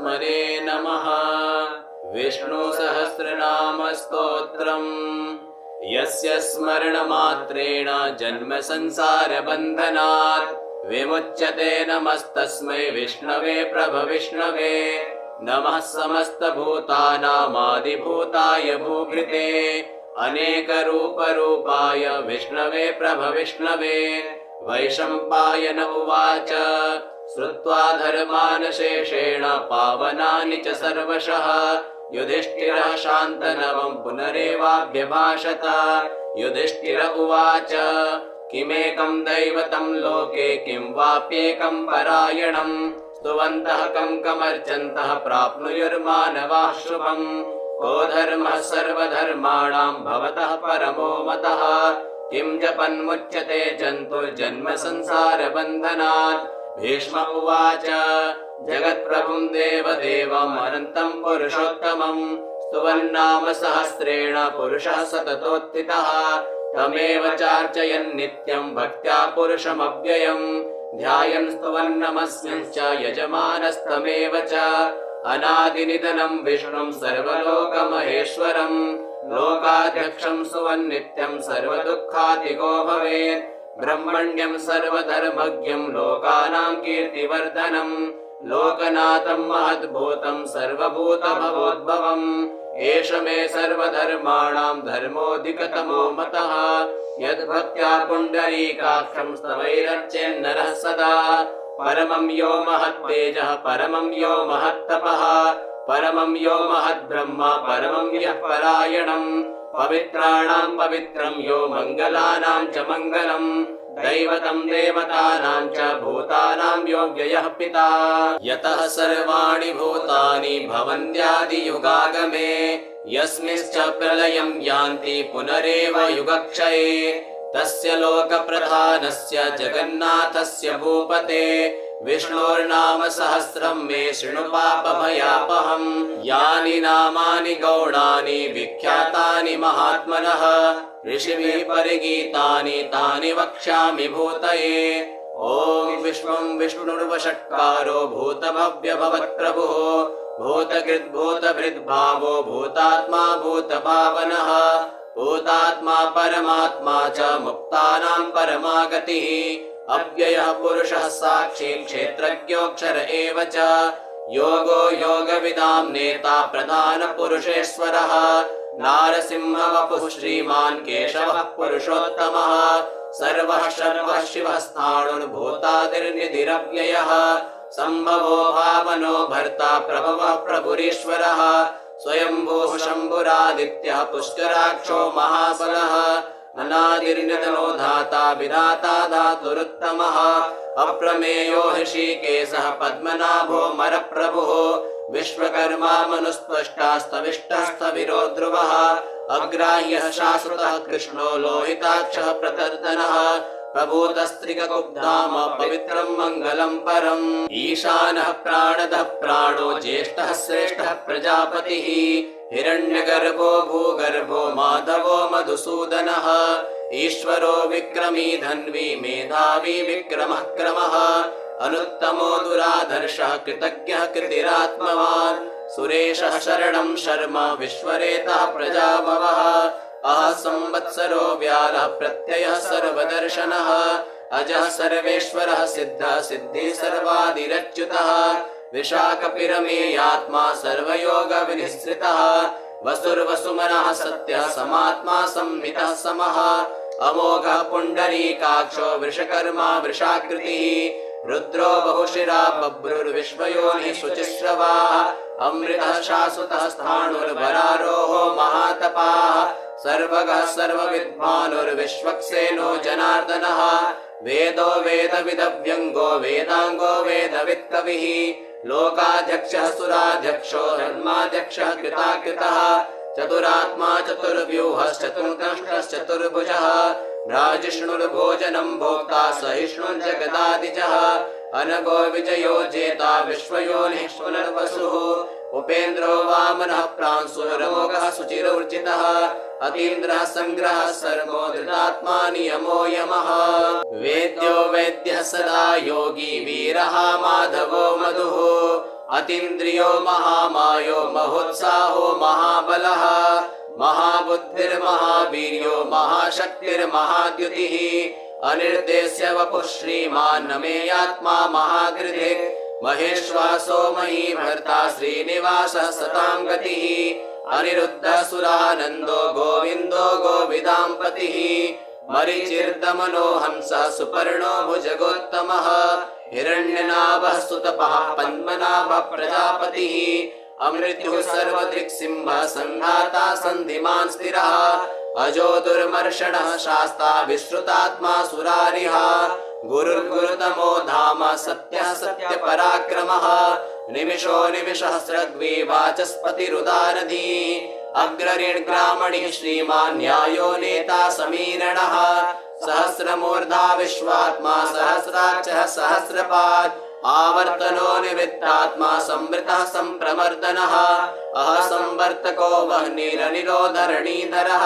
परमात्मने नमः। विष्णुसहस्रनामस्तोत्रम् यस्य स्मरणमात्रेण जन्म संसारबन्धनात् विमुच्यते। नमस्तस्मै विष्णवे प्रभविष्णवे। नमः समस्तभूतानामादिभूताय भूभृते अनेकरूपरूपाय विष्णवे प्रभविष्णवे। वैशम्पायन उवाच श्रुत्वा धर्मान् शेषेण पावनानि च सर्वशः युधिष्ठिरः शान्तनवं पुनरेवाभ्यभाषत। युधिष्ठिर उवाच किमेकं दैवतं लोके किं वाप्येकं परायणं स्तुवन्तः कमर्चन्तः प्राप्नुयुर्मानवाः शुभम्। को धर्मः सर्वधर्माणां भवतः परमो मतः किं जपन्मुच्यते जन्तुर्जन्म संसारबन्धनात्। भीष्म उवाच जगत्प्रभुं देवदेवम् अनन्तं पुरुषोत्तमम् स्तुवन्नाम सहस्रेण पुरुषः सततोत्थितः। तमेव चार्चयन् नित्यं भक्त्या पुरुषमव्ययम् ध्यायन् स्तुवन् नमस्यञ्च यजमानस्तमेव च। अनादिनिधनं विष्णुं सर्वलोकमहेश्वरम् लोकाध्यक्षं स्तुवन् नित्यं सर्वदुःखातिगो भवेत्। ब्रह्मण्यं सर्वधर्मज्ञं लोकानां कीर्तिवर्धनम् लोकनाथं महद्भूतं सर्वभूतभवोद्भवम्। एष मे सर्वधर्माणां धर्मोऽधिकतमो मतः यद्भक्त्या पुण्डरीकाक्षं स्तवैरर्चेन्नरः सदा। परमं यो महत्तेजः परमं यो महत्तपः परमं यो महद्ब्रह्म परमं यः परायणम्। पवित्राणां पवित्रं यो मङ्गलानां च मङ्गलम् दैवतं देवतानां च भूतानां यो व्ययः पिता। यतः सर्वाणि भूतानि भवन्त्यादियुगागमे यस्मिंश्च प्रलयं यान्ति पुनरेव युगक्षये। तस्य लोकप्रधानस्य जगन्नाथस्य भूपते विष्णोर्नाम सहस्रं मे शृणु पापभयापहम्। यानि नामानि गौणानि विख्यातानि महात्मनः ऋषिभिः परिगीतानि तानि वक्ष्यामि भूतये। ॐ विश्वं विष्णुर्वषट्कारो भूतभव्यभवत्प्रभुः भूतकृद्भूतभृद्भावो भूतात्मा भूतभावनः भूतात्मा परमात्मा च मुक्तानां परमागतिः। अव्ययः पुरुषः साक्षी क्षेत्रज्ञोऽक्षर एव च योगो योगविदां नेता प्रधानपुरुषेश्वरः। नारसिंहवपुः श्रीमान् केशवः पुरुषोत्तमः सर्वः शर्वः शिवः स्थाणुर्भूतादिर्निधिरव्ययः। सम्भवो भावनो भर्ता प्रभवः प्रभुरीश्वरः स्वयंभूः शम्भुरादित्यः पुष्कराक्षो महाबलः। अनादिर्निधनो धाता विधाता धातुरुत्तमः अप्रमेयो ऋषिकेशः पद्मनाभो मरप्रभुः। विश्वकर्मा मनुस्त्वष्टा स्थविरो ध्रुवः अग्राह्यः शाश्वतः कृष्णो लोहिताक्षः प्रतर्दनः प्रभूतस्त्रिगकुब्धाम पवित्रं मङ्गलं परम्। ईशानः प्राणदः प्राणो ज्येष्ठः श्रेष्ठः प्रजापतिः हिरण्यगर्भो भूगर्भो माधवो मधुसूदनः। ईश्वरो विक्रमी धन्वी मेधावी विक्रमः क्रमः अनुत्तमो दुराधर्षः कृतज्ञः कृतिरात्मवान्। सुरेशः शरणं शर्मा विश्वरेतः प्रजाभवः संवत्सरो व्यालः प्रत्ययः सर्वदर्शनः अजः सर्वेश्वरः सिद्धः सिद्धि सर्वादिरच्युतः। विशाखपिरमेयात्मा सर्वयोगविनिःसृतः वसुर्वसुमनः सत्यः समात्मा संमितः समः। अमोघः पुण्डरीकाक्षो वृषकर्मा वृषाकृतिः रुद्रो बहुशिरा बभ्रुर्विश्वयोनिः शुचिश्रवाः। अमृतः शाश्वतः स्थाणुर्वरारोहो महातपाः सर्वगः सर्वविद्वानुर्विश्वक्सेनो जनार्दनः। वेदो वेदविदव्यङ्गो वेदाङ्गो वेदवित्कविः लोकाध्यक्षः सुराध्यक्षो धर्माध्यक्षः कृताकृतः। चतुरात्मा चतुर्व्यूहश्चतुर्दंष्ट्रश्चतुर्भुजः भ्राजिष्णुर्भोजनं भोक्ता सहिष्णुर्जगदादिजः। अनगो विजयो जेता विश्वयोनिः पुनर्वसुः उपेन्द्रो वामनः प्रांशुरमोघः सुचिरौर्जितः। अतीन्द्रः संग्रहः सर्वो धृतात्मा नियमो यमः। वेद्यो वैद्यः सदा योगी वीरः माधवो मधुः अतीन्द्रियो महामायो महोत्साहो महाबलः महाबुद्धिर्महावीर्यो महाशक्तिर्महाद्युतिः अनिर्देश्य वपुः श्रीमान् नमेयात्मा महाकृतिः महेश्वासो महीभर्ता श्रीनिवासः सतां गतिः अनिरुद्धसुरानन्दो गोविन्दो गोविदाम्पतिः मरीचिर्दमनो हंसः सुपर्णो भुजगोत्तमः हिरण्यनाभः सुतपः पद्मनाभः प्रजापतिः अमृत्युः सर्वदृक्सिंहः सन्धाता सन्धिमान् स्थिरः अजो दुर्मर्षणः शास्ता विश्रुतात्मा सुरारिः गुरुर्गुरुतमो धाम सत्यः सत्यपराक्रमः निमिषो निमिषहस्रग्वी वाचस्पतिरुदारधीः अग्रऋग्रामणिः श्रीमान् न्यायो नेता समीरणः सहस्रमूर्धा विश्वात्मा सहस्राक्षः सहस्रपात् आवर्तनो निवृत्तात्मा संवृतः संप्रमर्दनः अहसंवर्तको वह्निरनिरो धरणीधरः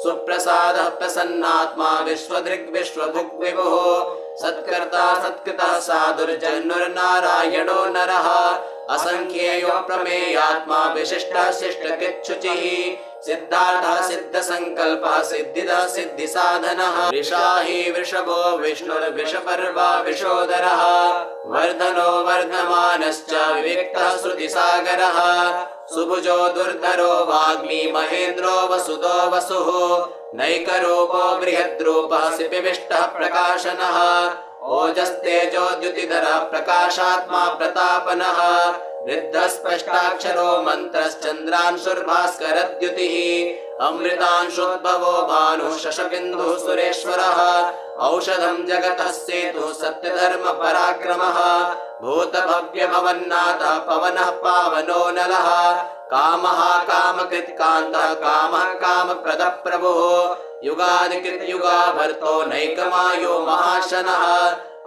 सुप्रसादः प्रसन्नात्मा विश्वदृग्विश्वभुक् विभुः सत्कर्ता सत्कृतः साधुर्जन्नुर्नारायणो नरः असंख्येयो प्रमेयात्मा विशिष्टः शिष्टकृच्छुचिः सिद्धार्थः सिद्धसंकल्पः सिद्धिदः सिद्धिसाधनः वृषाही वृषभो विष्णुर्विषपर्वा विशोदरः वर्धनो वर्धमानश्च विविक्तः श्रुतिसागरः सुभुजो दुर्धरो वाग्मी महेन्द्रो वसुदो वसुः नैकरूपो बृहद्रूपः सिपिविष्टः प्रकाशनः ओजस्तेजोद्युतिधरः प्रकाशात्मा प्रतापनः वृद्धस्पष्टाक्षरो मन्त्रश्चन्द्रांशुर्भास्करद्युतिः अमृतांशोद्भवो भानुः शशबिन्दुः सुरेश्वरः औषधं जगतः सेतुः सत्यधर्म पराक्रमः भूतभव्यभवन्नाथः पवनः पावनो नलः कामः कामकृत्कान्तः कामः कामप्रदः प्रभुः युगादिकृत्युगाभर्तो नैकमायो महाशनः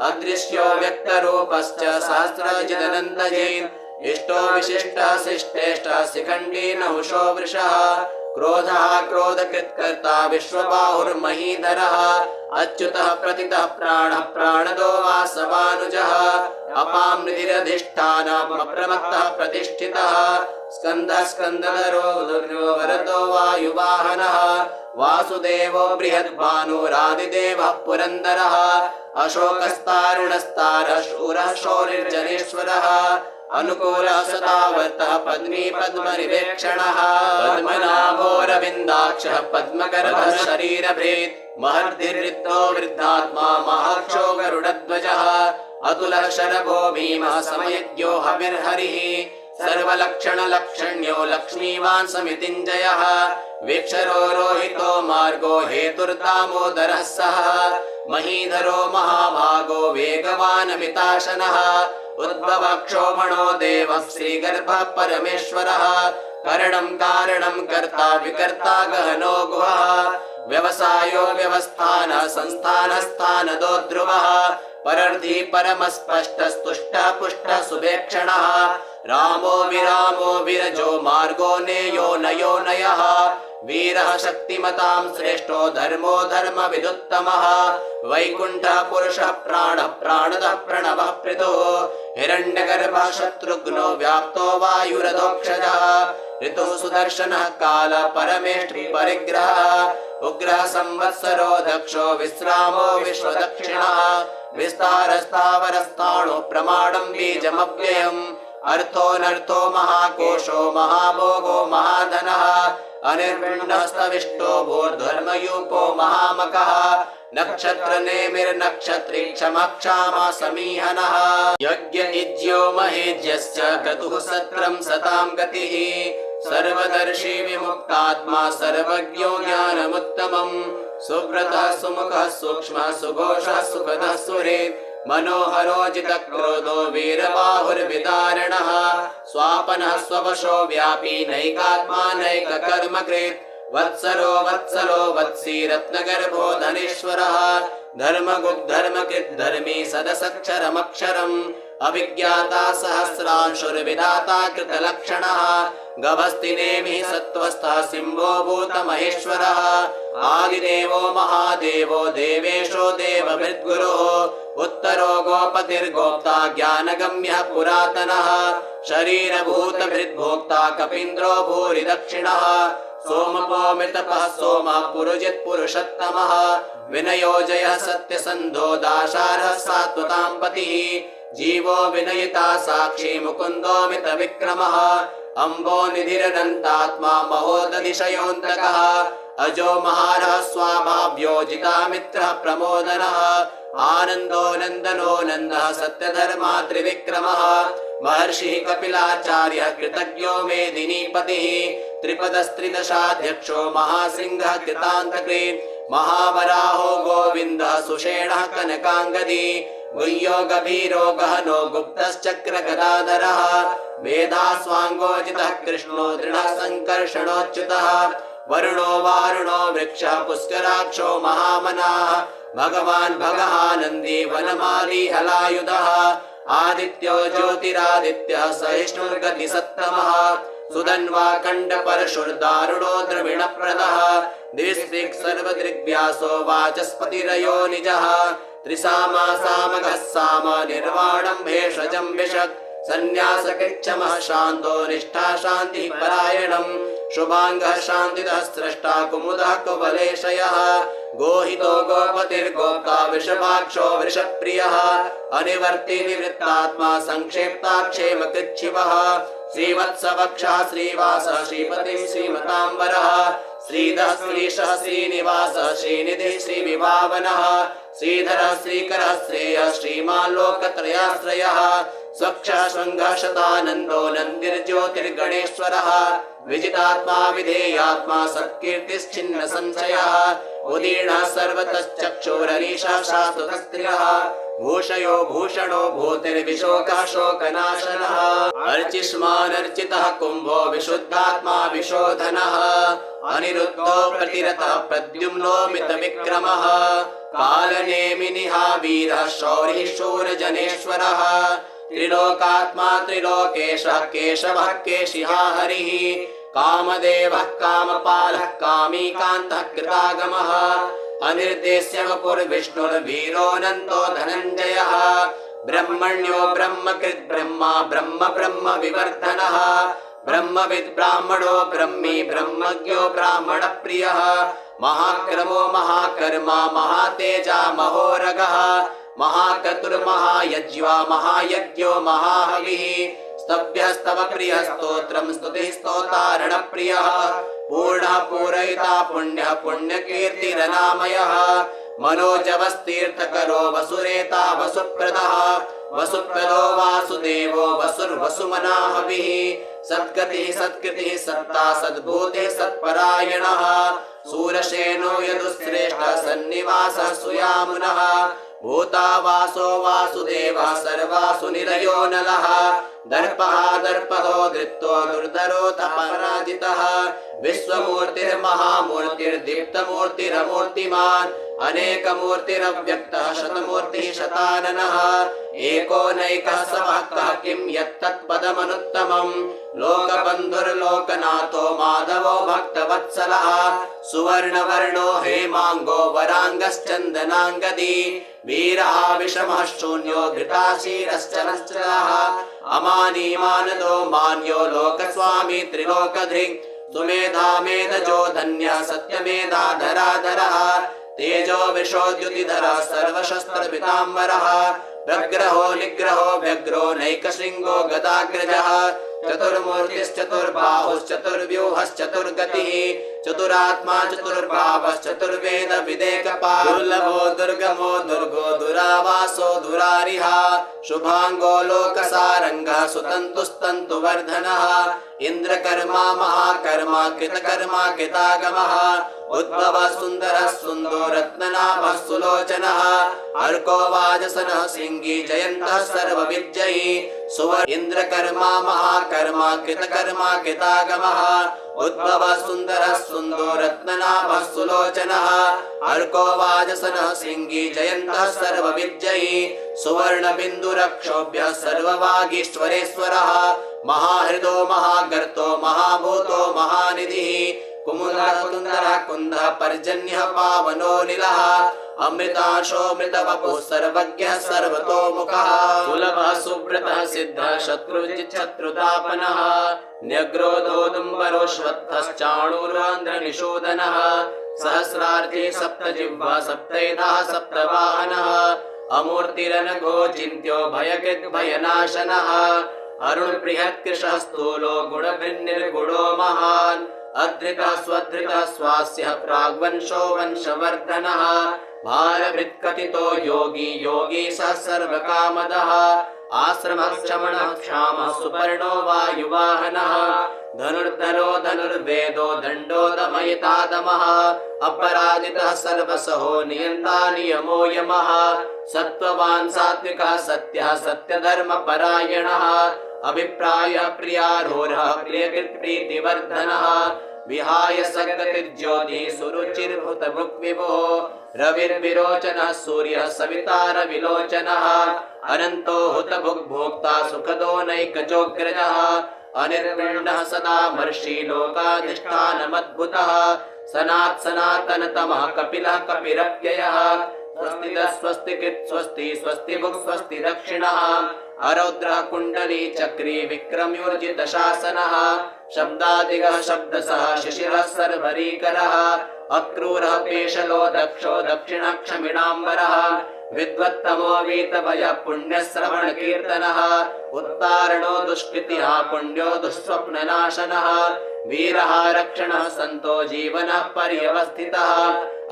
अदृश्यो व्यक्तरूपश्च सहस्रजिदनन्दयेन् इष्टो विशिष्टः शिष्टेष्टः शिखण्डी नहुषो वृषः क्रोधः क्रोधकृत्कर्ता विश्वबाहुर्महीधरः अच्युतः प्रतितः प्राणः प्राणदो वासवानुजः अपां निधिरधिष्ठानमप्रमत्तः प्रतिष्ठितः स्कन्दः स्कन्दधरो वरदो वायुवाहनः वासुदेवो बृहद्भानुरादिदेवः पुरन्दरः अशोकस्तारुणस्तारः शूरः शौरिर्जनेश्वरः अनुकूलः सदावर्तः पद्मी पद्मनिवेक्षणः पद्मनाभोरविन्दाक्षः पद्मगर्भः शरीरभृत् महर्धिरिक्तो वृद्धात्मा महाक्षो गरुडध्वजः अतुलः शरभो भीमः समयज्ञो हविर्हरिः सर्वलक्षणलक्षण्यो लक्ष्मीवान् समितिञ्जयः वीक्षरो रोहितो मार्गो हेतुर्दामोदरः सः महीधरो महाभागो वेगवानमिताशनः उद्भवक्षोभणो देवः श्रीगर्भः परमेश्वरः करणं कारणं कर्ता विकर्ता गहनो गुहः व्यवसायो व्यवस्थानः संस्थानस्थानदो ध्रुवः परर्थी परमस्पष्टस्तुष्टः पुष्टः सुवेक्षणः रामो विरामो विरजो मार्गो नेयो नयो नयः वीरः शक्तिमतां श्रेष्ठो धर्मो धर्मविदुत्तमः वैकुण्ठः पुरुषः प्राणः प्राणदः प्रणवः पृथुः हिरण्यगर्भः शत्रुघ्नो व्याप्तो वायुरधोक्षजः ऋतुः सुदर्शनः कालः परमेष्टि परिग्रहः उग्रः संवत्सरो दक्षो विश्रामो विश्वदक्षिणः विस्तारस्तावरस्ताणो प्रमाणं बीजमव्ययम् अर्थोऽनर्थो महाकोशो महाभोगो महाधनः अनिर्विण्णस्तविष्टो भूर्धर्मयूपो महामकः नक्षत्रनेमिर्नक्षत्री क्षमक्षामा समीहनः यज्ञ इज्यो महेज्यश्च क्रतुः सत्रं सतां गतिः सर्वदर्शी विमुक्तात्मा सर्वज्ञो ज्ञानमुत्तमम् सुव्रतः सुमुखः सूक्ष्मः सुघोषः सुखदः सुहृत् मनोहरो जितक्रोधो वीरबाहुर्विदारणः स्वापनः स्ववशो व्यापी नैकात्मा नैककर्मकृत् वत्सरो वत्सलो वत्सी रत्नगर्भो धनेश्वरः धर्मगुद्धर्मकृत् धर्मी सदसक्षरमक्षरम् अभिज्ञाता सहस्रांशुर्विधाता कृतलक्षणः गभस्तिनेमिः सत्त्वस्थः सिंहो भूतमहेश्वरः आदिदेवो महादेवो देवेशो देवभृद्गुरुः उत्तरो गोपतिर्गोप्ता ज्ञानगम्यः पुरातनः शरीरभूतभृद्भोक्ता कपीन्द्रो भूरि दक्षिणः सोमपोमितपः सोमः पुरुजित् पुरुषोत्तमः विनयोजयः सत्यसन्धो दाशारः सात्वतां पतिः जीवो विनयिता साक्षी मुकुन्दो मितविक्रमः अम्बो निधिरनन्तात्मा महोदधिशयोऽन्तकः अजो महारः स्वाभाव्योजितामित्रः प्रमोदनः आनन्दो नन्दनो नन्दः सत्यधर्मा त्रिविक्रमः महर्षिः कपिलाचार्यः कृतज्ञो मेदिनीपतिः त्रिपदस्त्रिदशाध्यक्षो महासिंहः कृतान्तकृत् महावराहो गोविन्दः सुषेणः कनकाङ्गदी गुह्यो गभीरो गहनो गुप्तश्चक्रगदाधरः मेधास्वाङ्गोजितः कृष्णो दृढः सङ्कर्षणोच्युतः वरुणो वारुणो वृक्षः पुष्कराक्षो महामनाः भगवान् भगहानन्दी वनमाली हलायुधः आदित्यो ज्योतिरादित्यः सहिष्णुर्गतिसत्तमः सुधन्वा खण्डपरशुर्दारुणो द्रविणप्रदः द्विस्त्रिक् सर्वदृग्व्यासो वाचस्पतिरयो निजः त्रिसामा सामगः साम निर्वाणं भेषजं विशत् सन्न्यासकृच्छमः शान्तो निष्ठा शान्तिः परायणम् शुभांगः शान्तिदः स्रष्टा कुमुदः कुवलेशयः गोहितो गोपतिर्गोप्ता वृषभाक्षो वृषप्रियः अनिवर्ति निवृत्तात्मा संक्षेप्ताक्षेमकृच्छिवः श्रीवत्सवक्षः श्रीवासः श्रीपतिः श्रीमताम्बरः श्रीधः श्रीशः श्रीनिवासः श्रीनिधिः श्रीविभावनः श्रीधरः श्रीकरः श्रेयः श्रीमान् लोकत्रयाश्रयः स्वक्षः शृङ्गः शतानन्दो नन्दिर्ज्योतिर्गणेश्वरः विजितात्मा विधेयात्मा सत्कीर्तिश्चिन्न संशयः उदीर्णः सर्वतश्चक्षुररीशः शाश्वतस्त्रियः भूषयो भूषणो भूतिर्विशोकः शोकनाशनः अर्चिष्मानर्चितः कुम्भो विशुद्धात्मा विशोधनः अनिरुद्धो प्रतिरतः प्रद्युम्नो मितविक्रमः कालनेमिनिहा वीरः शौरिः शूरजनेश्वरः त्रिलोकात्मा त्रिलोकेशः केशवः केशिहा हरिः कामदेवः कामपालः कामीकान्तः कृतागमः अनिर्देश्य वपुर्विष्णुर्वीरोऽनन्तो धनञ्जयः ब्रह्मण्यो ब्रह्मकृत् ब्रह्मा ब्रह्म ब्रह्म विवर्धनः ब्रह्मविद् ब्राह्मणो ब्रह्मी ब्रह्मज्ञो ब्राह्मणप्रियः महाक्रमो महाकर्मा महातेजा महोरगः महाकतुर्महायज्वा महायज्ञो महाहविः स्तभ्यः स्तव प्रियः स्तोत्रं स्तुतिः स्तोतारणप्रियः पूर्णः पूरयिता पुण्यः पुण्यकीर्तिरनामयः मनोजवस्तीर्थकरो वसुरेता वसुप्रदः वसुप्रदो वासुदेवो वसुर्वसुमनाहविः सद्गतिः सत्कृतिः सत्ता सद्भूतिः सत्परायणः सूरसेनो यदुश्रेष्ठः सन्निवासः सुयामुनः भूतावासो वासुदेवः सर्वासु निरयो नलः दर्पः दर्पदो धृत्तो दुर्धरोऽथ पराजितः विश्वमूर्तिर्महामूर्तिर्दीप्तमूर्तिरमूर्तिमान् अनेकमूर्तिरव्यक्तः शतमूर्तिः शताननः एको नैकः समः किं यत्तत्पदमनुत्तमम् लोकबन्धुर्लोकनाथो माधवो भक्तवत्सलः सुवर्णवर्णो हेमाङ्गो वराङ्गश्चन्दनाङ्गदी वीरः विषमः शून्यो घृताशीरश्चलश्चलः अमानी मानदो मान्यो लोकस्वामी त्रिलोकधृक् सुमेधा मेधजो धन्यः सत्यमेधाधराधरः तेजो विशोद्युतिधरः सर्वशस्त्रपिताम्बरः व्यग्रहो निग्रहो व्यग्रो नैकशृङ्गो गदाग्रजः चतुर्बाहुश्चतुर्व्यूहश्चतुर्गतिः चतुरात्मा चतुर्भावश्चतुर्वेद विदेकपालुर्लभो दुर्गमो दुर्गो दुरावासो दुरारिः शुभांगो लोकसारंगः सुतन्तुस्तन्तुवर्धनः इंद्रकर्मा महाकर्मा कृतकर्मा कृतागमः उद्भवः सुन्दरः सुन्दो रत्ननाभः सुलोचनः अर्को वाजसनः सिंही जयन्तः सर्वविजयी सुवर् इन्द्रकर्मा महाकर्मा कृतकर्मा कृतागमः उद्भवः सुन्दरः सुन्दो रत्ननाभः सुलोचनः अर्को वाजसनः सिंही जयन्तः सर्वविजयी सुवर्णबिन्दुरक्षोभ्यः सर्ववागीश्वरेश्वरः महाहृदो महागर्तो महाभूतो महानिधिः कुमुदकुन्दरः कुन्दः पर्जन्यः पावनो नीलः अमृताशोऽमृतवपुः सर्वज्ञः सर्वतोमुखः सुलभः सुव्रतः सिद्धः शत्रुजिच्छत्रुतापनः न्यग्रोधोदुम्बरोश्वत्थश्चाणूरान्ध्रनिषूदनः सहस्रार्थे सप्तजिह्वा सप्तैधः सप्तवाहनः अमूर्तिरनघो चिन्त्यो भयकृद्भयनाशनः अरुणबृहत्कृशः स्थूलो गुणभिर्निर्गुणो महान् अधृतः स्वधृतः स्वास्यः प्राग्वंशो वंशवर्धनः भारभृत्कथितो योगी योगी सः सर्वकामदः आश्रमः क्षमणः क्षामः सुपर्णो वायुवाहनः धनुर्धरो धनुर्वेदो दण्डो दमयितादमः अपराजितः सर्वसहो नियन्ता नियमो यमः सत्त्ववान् सात्विकः सत्यः सत्यधर्मपरायणः अभिप्रायः प्रियारोहः प्रियकृत्प्रीतिवर्धनः विहाय सगतिर्ज्योतिः सुरुचिर्भूतभुक्विभुः रविर्विरोचनः सूर्यः सविता रविलोचनः अनन्तो हुतभुग्भोक्ता सुखदो नैकजोग्रजः अनिर्विण्णः सदा महर्षि लोकाधिष्ठानमद्भुतः सनात् सनातनतमः कपिलः कपिरव्ययः स्वस्तितः स्वस्तिकृत् स्वस्ति स्वस्तिभुक् स्वस्ति दक्षिणः अरौद्रः कुण्डली चक्री विक्रम्योर्जितशासनः शब्दादिगः शब्दसः शिशिरः सर्वरीकरः अक्रूरः पेशलो दक्षो दक्षिणक्षमिणाम्बरः विद्वत्तमो वीतभयः पुण्यश्रवणकीर्तनः उत्तारणो दुष्कृतिः पुण्यो दुःस्वप्ननाशनः वीरः रक्षणः सन्तो जीवनः पर्यवस्थितः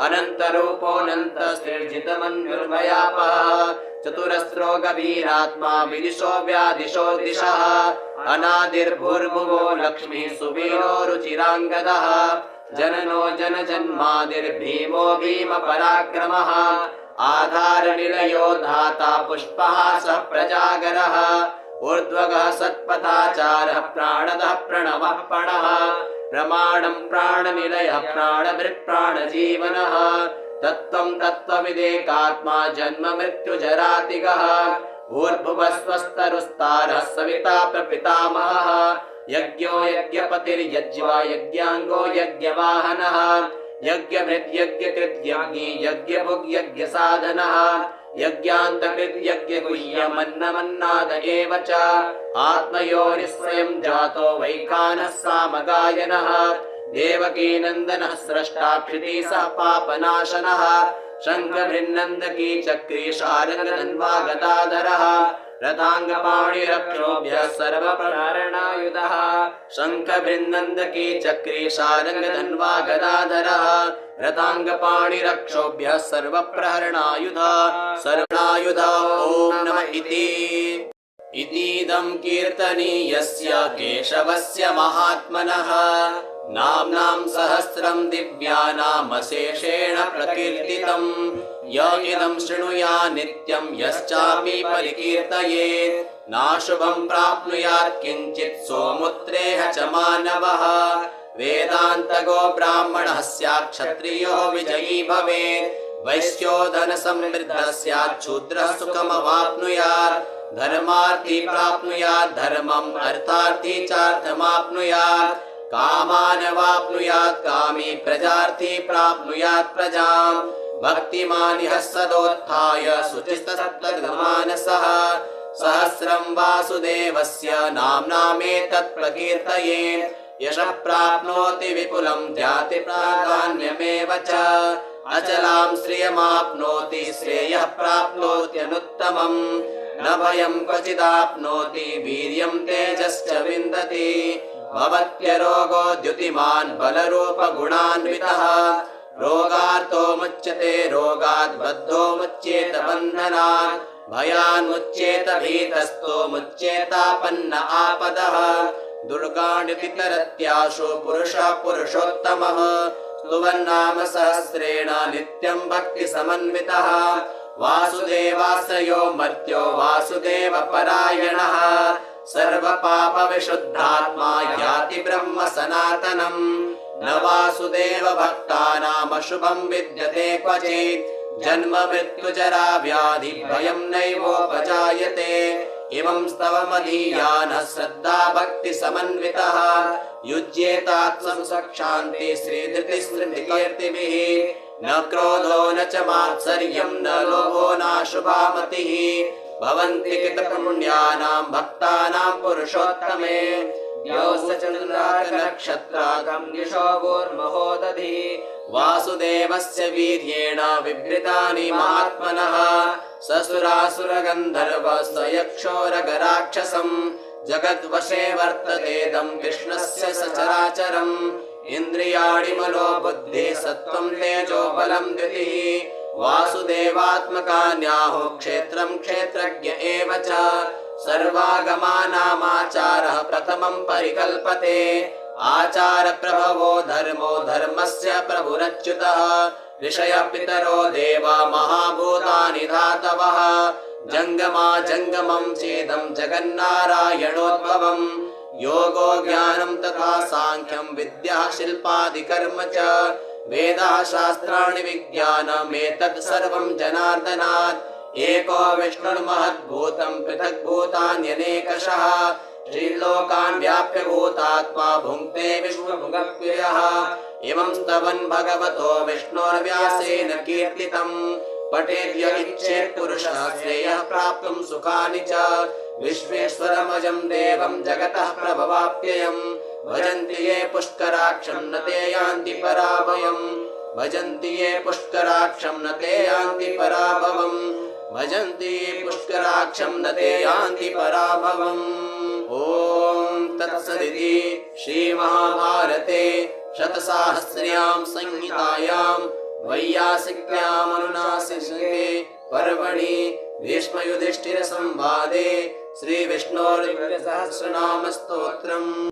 अनन्तरूपोऽनन्तस्त्रिर्जितमन्युर्भयापः चतुरस्रो गभीरात्मा विदिशो व्यादिशो दिशः अनादिर्भूर्भुवो लक्ष्मीः सुवीरो रुचिराङ्गदः जननो जनजन्मादिर्भीमो भीमपराक्रमः आधारनिलयो धाता पुष्पः सः प्रजागरः ऊर्ध्वगः सत्पथाचारः प्राणदः प्रणवः पणः प्रमाणं प्राणनिलयः प्राणभृत्प्राणजीवनः तत्त्वं तत्त्वविदेकात्मा जन्म मृत्युजरातिगः भूर्भुवस्वस्तरुस्तारः सविता प्रपितामहः यज्ञो यज्ञपतिर्यज्वा यज्ञाङ्गो यज्ञवाहनः यज्ञभृद्यज्ञकृद्यज्ञी यज्ञभुग् यज्ञसाधनः यज्ञान्तकृद्यज्ञगुह्यमन्नमन्नाद एव च आत्मयोनिस्वयं जातो वैखानः सामगायनः देवकीनन्दनः स्रष्टा क्षितिः सः पापनाशनः शङ्खभृन्नन्दकी चक्री शारङ्गधन्वा गदाधरः रथाङ्गपाणिरक्षोभ्यः सर्वप्रहरणायुधः शङ्खभृन्नन्दकी चक्री शारङ्गधन्वा गदाधरः रथाङ्गपाणिरक्षोभ्यः सर्वप्रहरणायुधः सर्वणायुधः ॐ नमः इतीदं कीर्तनीयस्य केशवस्य महात्मनः नाम्नां सहस्रं दिव्यानामशेषेण प्रकीर्तितं य इदं शृणुया नित्यं यश्चापि परिकीर्तयेत् नाशुभं प्राप्नुयात् किञ्चित् सोमुत्रेह च मानवः वेदान्तगो ब्राह्मणः स्यात् क्षत्रियो विजयी भवेत् वैश्यो धनसमृद्धः स्यात् शूद्रः सुखमवाप्नुयात् धर्मार्थी प्राप्नुयात् धर्मम् अर्थार्थी चार्थमाप्नुयात् कामानवाप्नुयात् कामी प्रजार्थी प्राप्नुयात् प्रजाम् भक्तिमानिः सदोत्थाय शुचिस्तसत्तमानसः सहस्रं वासुदेवस्य नाम्नामेतत् प्रकीर्तयेत् यशः प्राप्नोति विपुलं ध्याति प्राधान्यमेव च अचलां श्रियमाप्नोति श्रेयः प्राप्नोत्यनुत्तमम् न भयं क्वचिदाप्नोति वीर्यं तेजश्च विन्दति भवत्यरोगो द्युतिमान् बलरूपगुणान्वितः रोगार्तो मुच्यते रोगात् बद्धो मुच्येत बन्धनात् भयान्मुच्येत भीतस्तो मुच्येतापन्न आपदः दुर्गाणिति तरत्याशु पुरुषः पुरुषोत्तमः स्तुवन्नाम सहस्रेण नित्यं भक्तिसमन्वितः वासुदेवाश्रयो मर्त्यो वासुदेवपरायणः सर्वपापविशुद्धात्मा याति ब्रह्म सनातनम् न वासुदेव भक्तानामशुभं विद्यते क्वचित् जन्म मृत्युजरा व्याधि भयं नैवोपजायते इमं स्तवमधीयानः श्रद्धा भक्ति समन्वितः युज्येतात्मसुखशान्ति श्रीधृतिस्मृतिकीर्तिभिः न क्रोधो न च मात्सर्यं न लोभो नाशुभा मतिः भवन्ति कृतपुण्यानां भक्तानां पुरुषोत्तमे नक्षत्रागं दिशो भूर्महोदधि वासुदेवस्य वीर्येण विभृतानि महात्मनः ससुरासुरगन्धर्व स्वयक्षोरगराक्षसम् जगद्वशे वर्ततेदं कृष्णस्य सचराचरम् इन्द्रियाणि मनो बुद्धिः सत्त्वं तेजो बलं द्युतिः वासुदेवात्मकान्याहुः क्षेत्रं क्षेत्रज्ञ एव च सर्वागमानामाचारः प्रथमं परिकल्पते आचार प्रभवो धर्मो धर्मस्य प्रभुरच्युतः ऋषय पितरो देवा महाभूतानि धातवः जंगमा जंगमं चेदं जगन्नारायणोद्भवम् योगो ज्ञानं तथा सांख्यं विद्या शिल्पादिकर्म च वेदाः शास्त्राणि विज्ञानमेतत् सर्वं जनार्दनात् एको विष्णुर्महद्भूतं पृथग्भूतान्यनेकशः श्रीलोकान् व्याप्य भूतात्मा भुङ्क्ते विश्वभुगव्ययः इमं स्तवन् भगवतो विष्णोर्व्यासेन कीर्तितम् पठेद्य इच्छेत् पुरुषः श्रेयः प्राप्तुं सुखानि च विश्वेश्वरमजं देवं जगतः प्रभवाप्ययम् भजन्ति ये पुष्कराक्षं न ते यान्ति पराभवम् भजन्ति ये पुष्कराक्षं न ते यान्ति पराभवम् भजन्ति ये पुष्कराक्षं न ते यान्ति पराभवम् ॐ तत्सदिति श्रीमहाभारते शतसाहस्र्यां संहितायां वैयासिक्यामनुनासिके पर्वणि भीष्मयुधिष्ठिरसंवादे श्रीविष्णोर्दिव्यसहस्रनामस्तोत्रम्